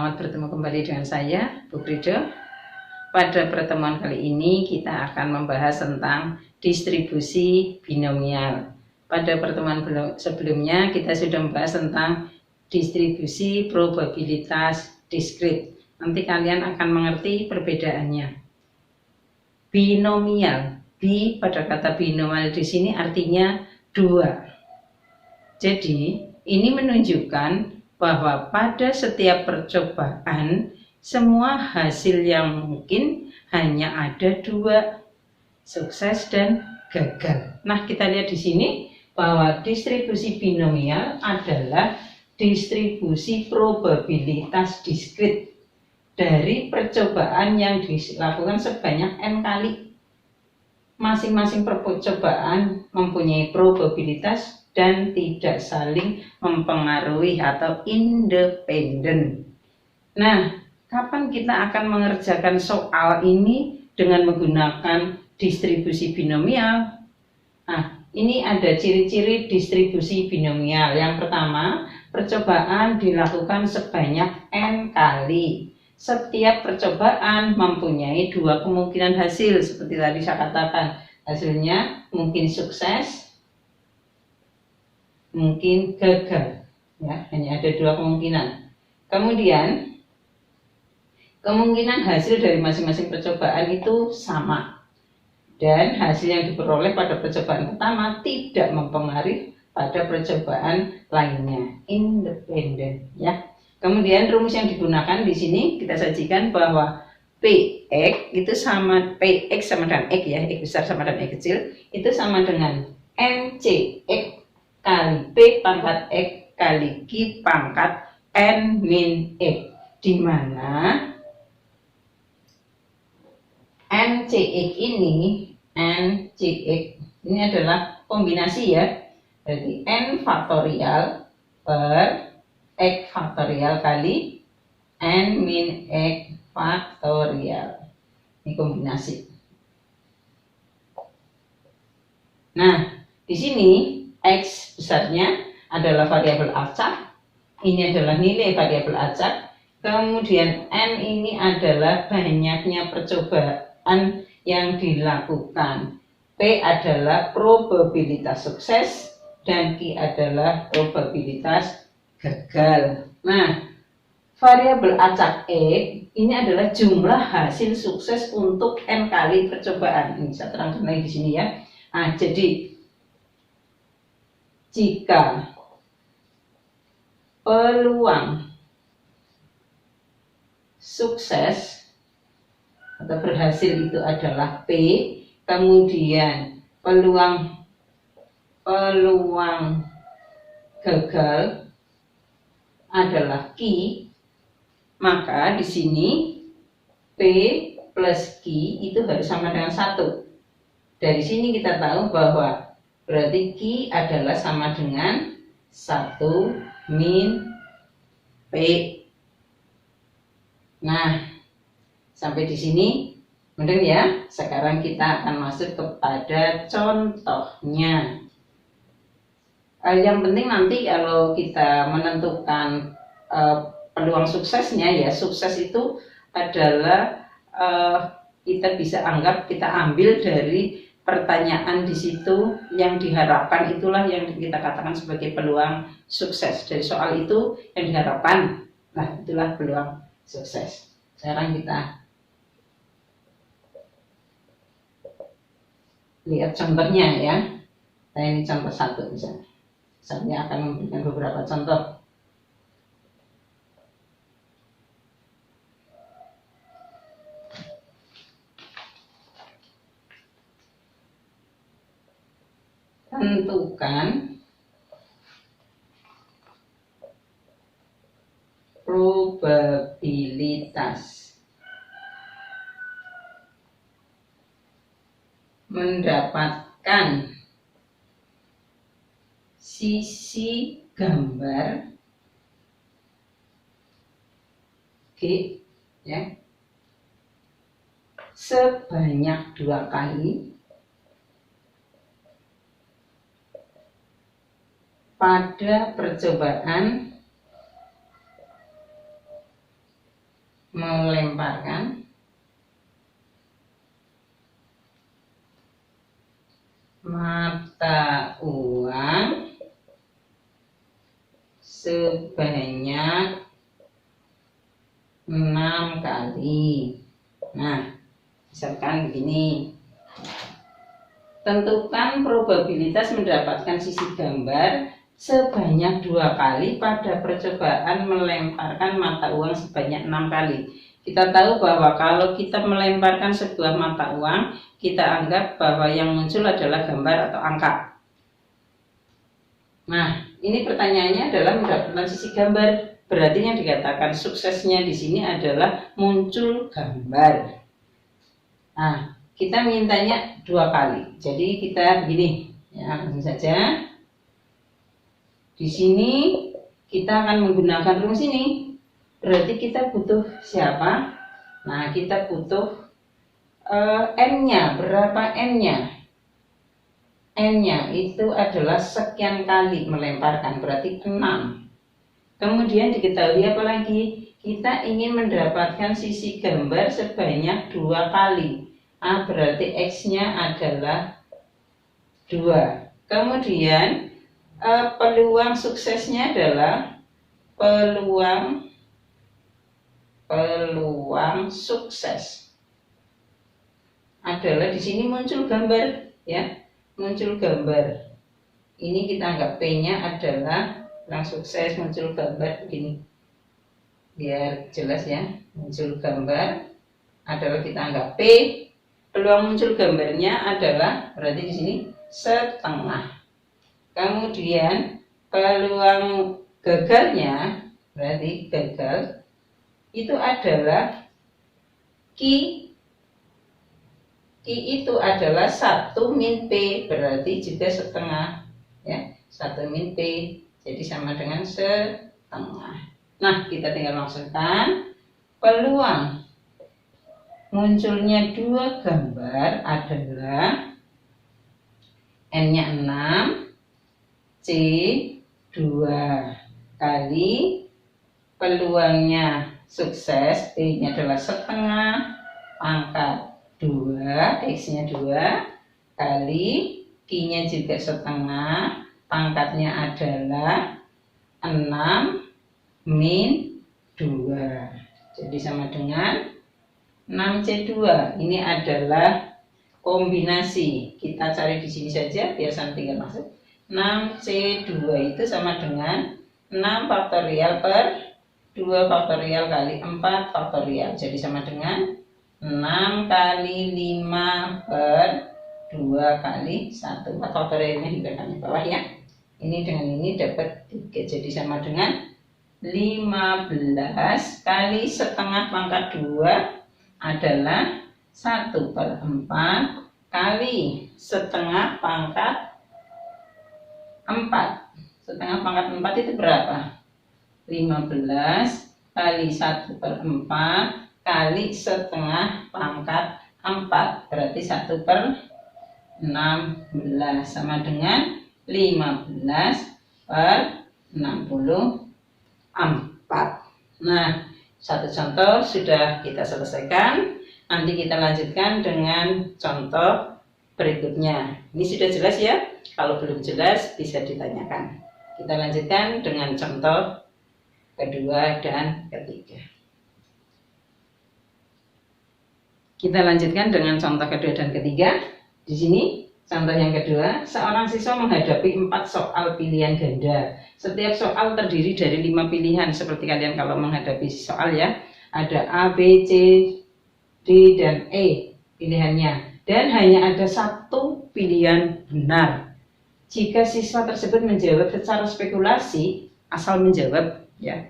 Selamat bertemu kembali dengan saya, Bu Prido. Pada pertemuan kali ini kita akan membahas tentang distribusi binomial. Pada pertemuan sebelumnya kita sudah membahas tentang distribusi probabilitas diskrit. Nanti kalian akan mengerti perbedaannya. Binomial, pada kata binomial di sini artinya dua. Jadi ini menunjukkan bahwa pada setiap percobaan semua hasil yang mungkin hanya ada dua, sukses dan gagal. Nah, kita lihat di sini bahwa distribusi binomial adalah distribusi probabilitas diskrit dari percobaan yang dilakukan sebanyak n kali. Masing-masing percobaan mempunyai probabilitas dan tidak saling mempengaruhi atau independen. Nah, kapan kita akan mengerjakan soal ini dengan menggunakan distribusi binomial? Nah, ini ada ciri-ciri distribusi binomial. Yang pertama, percobaan dilakukan sebanyak n kali. Setiap percobaan mempunyai dua kemungkinan hasil, seperti tadi saya katakan. Hasilnya mungkin sukses, mungkin gagal, ya, hanya ada dua kemungkinan. Kemudian kemungkinan hasil dari masing-masing percobaan itu sama, dan hasil yang diperoleh pada percobaan pertama tidak mempengaruhi pada percobaan lainnya, independen, ya. Kemudian rumus yang digunakan di sini kita sajikan bahwa Px itu sama, Px sama dengan x, ya, x besar sama dengan x kecil itu sama dengan Ncx kali P pangkat X kali Q pangkat N min X, di mana NCX ini adalah kombinasi, ya. Jadi N faktorial per X faktorial kali N min X faktorial. Ini kombinasi. Nah, di sini X besarnya adalah variabel acak, ini adalah nilai variabel acak, kemudian N ini adalah banyaknya percobaan yang dilakukan, P adalah probabilitas sukses, dan Q adalah probabilitas gagal. Nah, variabel acak E ini adalah jumlah hasil sukses untuk N kali percobaan. Ini saya terangkan lagi di sini, ya. Nah, jadi jika peluang sukses atau berhasil itu adalah P, kemudian peluang gagal adalah Q, maka di sini P plus Q itu harus sama dengan 1. Dari sini kita tahu bahwa berarti Q adalah sama dengan 1 min P. Nah, sampai di sini mudah, ya. Sekarang kita akan masuk kepada contohnya. Yang penting nanti kalau kita menentukan peluang suksesnya, ya, sukses itu adalah kita bisa anggap, kita ambil dari pertanyaan di situ yang diharapkan, itulah yang kita katakan sebagai peluang sukses. Dari soal itu yang diharapkan, nah itulah peluang sukses. Sekarang kita lihat contohnya, ya. Nah, ini contoh 1 misalnya. Saya akan memberikan beberapa contoh. Tentukan probabilitas mendapatkan sisi gambar G, ya, sebanyak 2 kali pada percobaan melemparkan mata uang sebanyak 6 kali. Nah, misalkan begini. Tentukan probabilitas mendapatkan sisi gambar sebanyak 2 kali pada percobaan melemparkan mata uang sebanyak 6 kali. Kita tahu bahwa kalau kita melemparkan sebuah mata uang, kita anggap bahwa yang muncul adalah gambar atau angka. Nah, ini pertanyaannya adalah mendapatkan sisi gambar. Berarti yang dikatakan suksesnya di sini adalah muncul gambar. Nah, kita mintanya 2 kali. Jadi kita begini, ya, langsung saja. Di sini kita akan menggunakan rumus ini. Berarti kita butuh siapa? Nah, kita butuh N-nya. Berapa N-nya? N-nya itu adalah sekian kali melemparkan, berarti 6. Kemudian diketahui apa lagi? Kita ingin mendapatkan sisi gambar sebanyak 2 kali. Berarti X-nya adalah 2. Kemudian peluang suksesnya adalah peluang sukses adalah di sini muncul gambar, ya, muncul gambar. Ini kita anggap P-nya adalah peluang sukses muncul gambar begini, biar jelas ya. Muncul gambar adalah kita anggap P. Peluang muncul gambarnya adalah berarti di sini setengah. Kemudian peluang gagalnya berarti gagal itu adalah Q itu adalah 1 min P, berarti juga setengah, ya, 1 min P, jadi sama dengan setengah. Nah, kita tinggal maksudkan peluang munculnya 2 gambar adalah N-nya 6, C 2 kali peluangnya sukses, P-nya adalah setengah pangkat 2, X-nya 2 kali Q-nya juga setengah, pangkatnya adalah 6 min 2, jadi sama dengan 6C2. Ini adalah kombinasi. Kita cari di sini saja biar saya tinggal masuk. 6C2 itu sama dengan 6 faktorial per 2 faktorial kali 4 faktorial, jadi sama dengan 6 kali 5 per 2 kali 1. 4 faktorialnya di belakang bawah, ya. Ini dengan ini dapat 3, jadi sama dengan 15 kali setengah pangkat 2 adalah 1/4 kali setengah pangkat 4. Setengah pangkat 4 itu berapa? 15 kali 1/4 kali setengah pangkat 4, berarti 1/16 sama dengan 15/64. Nah, satu contoh sudah kita selesaikan. Nanti kita lanjutkan dengan contoh berikutnya. Ini sudah jelas ya? Kalau belum jelas bisa ditanyakan. Kita lanjutkan dengan contoh kedua dan ketiga. Kita lanjutkan dengan contoh kedua dan ketiga. Di sini contoh yang kedua, seorang siswa menghadapi 4 soal pilihan ganda. Setiap soal terdiri dari 5 pilihan, seperti kalian kalau menghadapi soal, ya. Ada A, B, C, D, dan E pilihannya. Dan hanya ada 1 pilihan benar. Jika siswa tersebut menjawab secara spekulasi, asal menjawab, ya,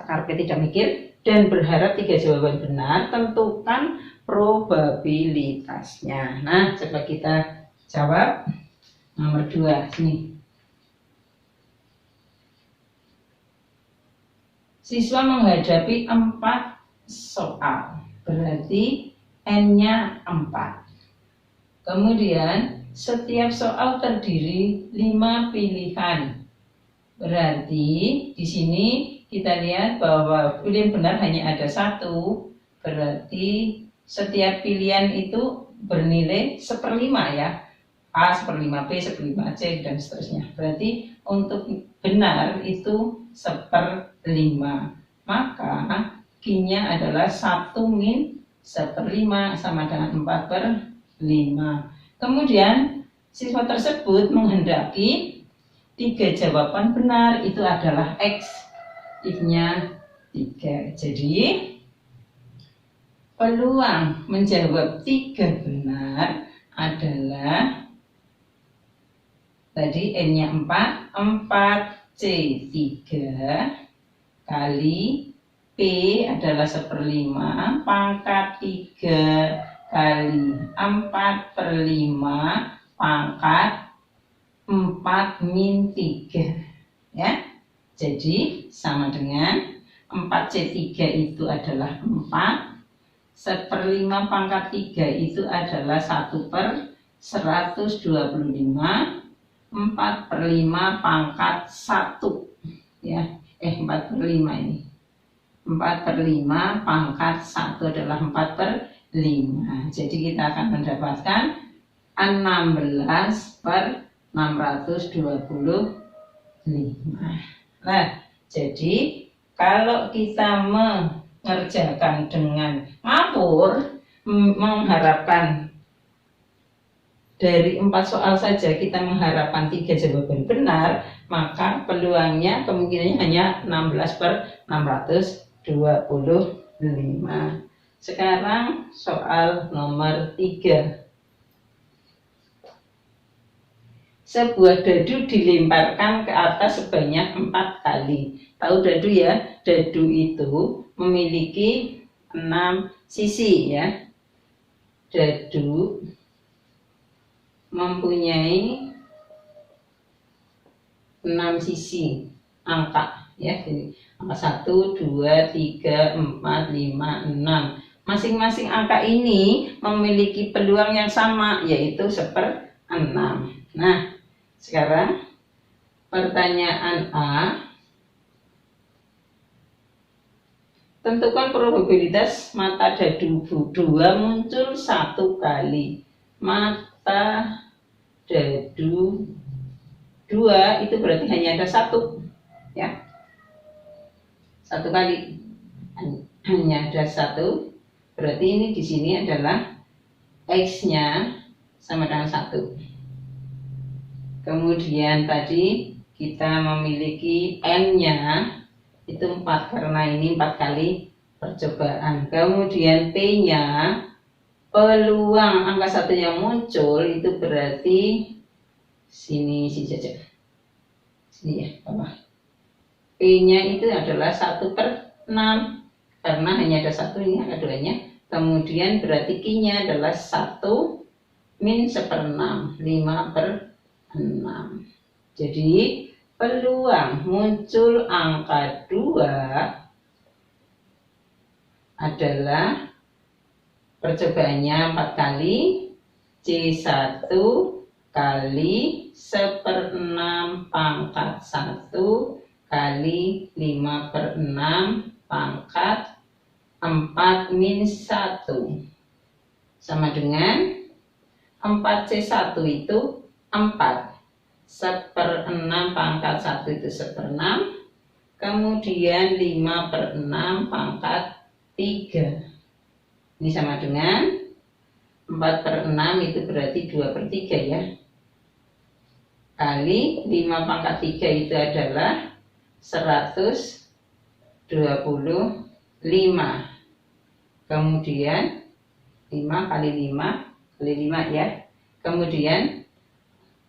karena tidak mikir, dan berharap 3 jawaban benar, tentukan probabilitasnya. Nah, coba kita jawab. Nomor 2, sini. Siswa menghadapi 4 soal, berarti N-nya 4. Kemudian setiap soal terdiri 5 pilihan. Berarti di sini kita lihat bahwa pilihan benar hanya ada satu, berarti setiap pilihan itu bernilai 1/5 ya. A 1/5, B 1/5, C dan seterusnya. Berarti untuk benar itu 1/5. Maka Q-nya adalah 1 min 1/5 sama dengan 4/5. Kemudian siswa tersebut menghendaki 3 jawaban benar, itu adalah X. X-nya 3. Jadi peluang menjawab 3 benar adalah tadi N-nya 4, 4C 3 kali P adalah 1/5 pangkat 3 kali 4/5 pangkat 4 min 3 ya. Jadi sama dengan 4C3 itu adalah 4, 1/5 pangkat 3 itu adalah 1/125, 4/5 pangkat 1 ya. 4/5 ini. 4/5 pangkat 1 adalah 4/5. Jadi kita akan mendapatkan 16/625. Nah, jadi kalau kita mengerjakan dengan ngawur, mengharapkan dari 4 soal saja kita mengharapkan 3 jawaban benar, maka peluangnya kemungkinannya hanya 16/625. Sekarang soal nomor 3. Sebuah dadu dilemparkan ke atas sebanyak 4 kali. Tahu dadu ya? Dadu itu memiliki 6 sisi ya. Dadu mempunyai 6 sisi angka ya. Jadi angka 1, 2, 3, 4, 5, 6. Masing-masing angka ini memiliki peluang yang sama, yaitu 1/6. Nah, sekarang pertanyaan A, tentukan probabilitas mata dadu 2 muncul 1 kali. Mata dadu 2 itu berarti hanya ada 1 ya. 1 kali. Hanya ada 1. Berarti ini di sini adalah X-nya sama dengan 1. Kemudian tadi kita memiliki N-nya itu 4 karena ini 4 kali percobaan. Kemudian P-nya peluang angka 1 yang muncul itu berarti sini saja. Sini ya, bawah. P-nya itu adalah 1/6 karena hanya ada 1, ini angka 2-nya. Kemudian berarti Q-nya adalah 1 min 1/6, 5/6. Jadi peluang muncul angka 2 adalah percobaannya 4 kali C1 kali 1/6 pangkat 1 kali 5/6 pangkat 4 min 1 sama dengan 4C1 itu 4, 1/6 pangkat 1 itu 1/6, kemudian 5/6 pangkat 3. Ini sama dengan 4/6 itu berarti 2/3 ya. Kali 5 pangkat 3 itu adalah 125. Kemudian 5 kali 5 kali 5 ya. Kemudian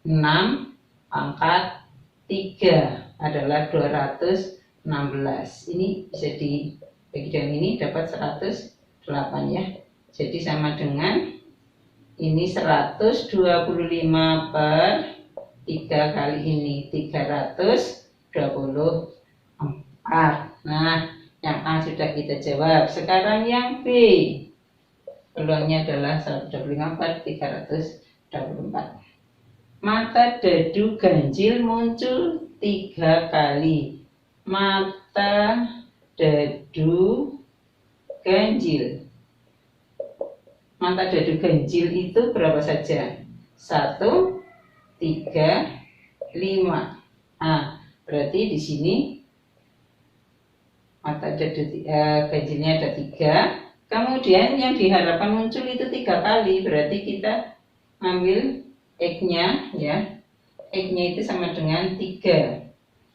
6 pangkat 3 adalah 216. Ini bisa dibagi dengan ini dapat 108 ya. Jadi sama dengan ini 125/3 kali ini 324. Nah, yang A sudah kita jawab. Sekarang yang B. Peluangnya adalah 125/324. Mata dadu ganjil muncul 3 kali. mata dadu ganjil. Mata dadu ganjil itu berapa saja? 1, 3, 5. Nah, berarti di sini mata dadu ganjilnya ada 3. Kemudian yang diharapkan muncul itu 3 kali. Berarti kita ambil X-nya ya. X-nya itu sama dengan 3.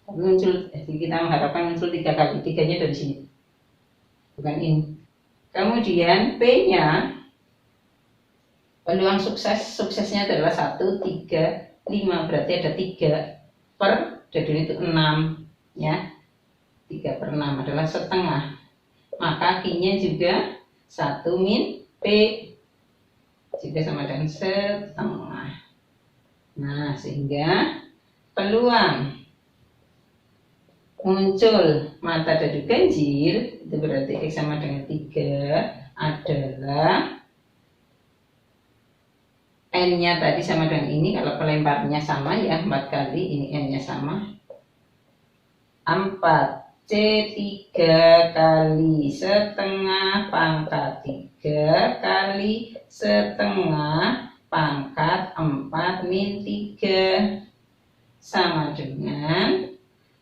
Muncul, kita mengharapkan muncul 3 kali. 3-nya dari sini. Bukan ini. Kemudian P-nya peluang suksesnya adalah 1, 3, 5. Berarti ada 3 per dadu itu 6 ya. 3/6 adalah setengah. Maka Q-nya juga 1 min P juga sama dengan setengah. Nah, sehingga peluang muncul mata dadu ganjil itu berarti X sama dengan 3 adalah N-nya tadi sama dengan ini. Kalau pelemparnya sama ya 4 kali, ini N-nya sama 4 C3 kali setengah pangkat 3 kali setengah pangkat 4 min 3 sama dengan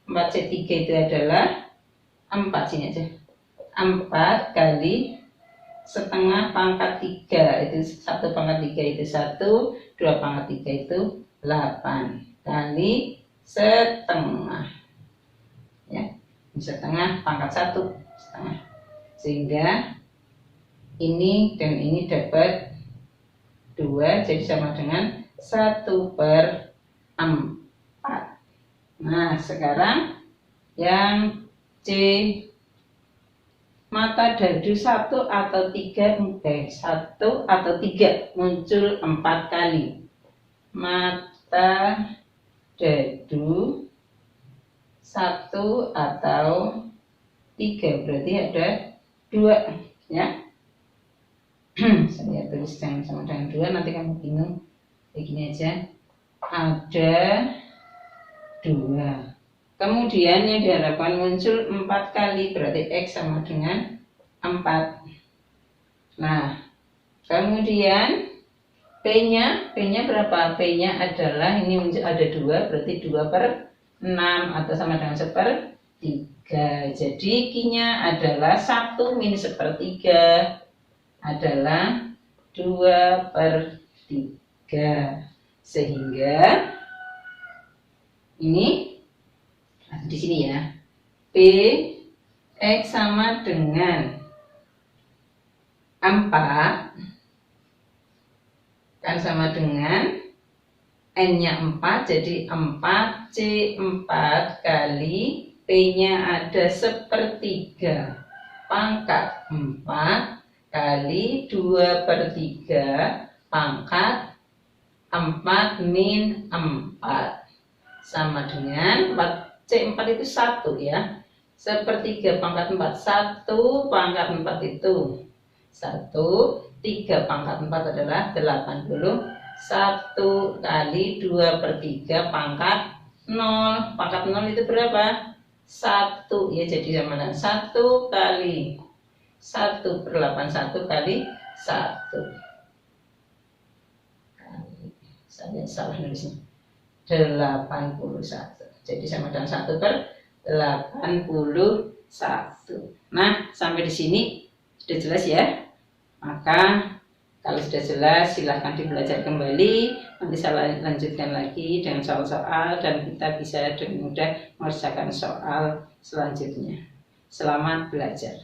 4C3 itu adalah 4 sini aja. 4 kali setengah pangkat 3 itu 1 pangkat 3 itu 1, 2 pangkat 3 itu 8 kali setengah ya. Setengah pangkat 1 setengah, sehingga ini dan ini dapat 2 jadi sama dengan 1/4. Nah, sekarang yang C, mata dadu 1 atau 3 1 atau 3 muncul 4 kali. Mata dadu 1 atau 3 berarti ada 2 ya. Saya tulis sama dengan 2, nanti kamu bingung. Begini aja, ada 2. Kemudian yang diharapkan muncul 4 kali, berarti X sama dengan 4. Nah, kemudian P-nya berapa? P-nya adalah ini muncul ada 2, berarti 2/6 atau sama dengan 1/3. Jadi Q-nya adalah 1 min 1/3 adalah 2/3. Sehingga ini di sini ya. P X sama dengan 4 kan sama dengan N-nya 4, jadi 4C4 kali P-nya ada 1/3 pangkat 4 kali 2/3 pangkat 4 min 4 sama dengan 4C4 itu 1 ya. 1/3 pangkat 4, 1 pangkat 4 itu 1, 3 pangkat 4 adalah 80. 1 kali 2/3 pangkat 0. Pangkat 0 itu berapa? 1 ya, jadi sama dengan 1 kali 1/8, 1 kali 1. Saya salah nulisnya. 81. Jadi sama dengan 1/81. Nah, sampai di sini sudah jelas ya. Maka kalau sudah jelas, silahkan dibelajar kembali. Nanti saya lanjutkan lagi dengan soal-soal dan kita bisa dengan mudah mengerjakan soal selanjutnya. Selamat belajar.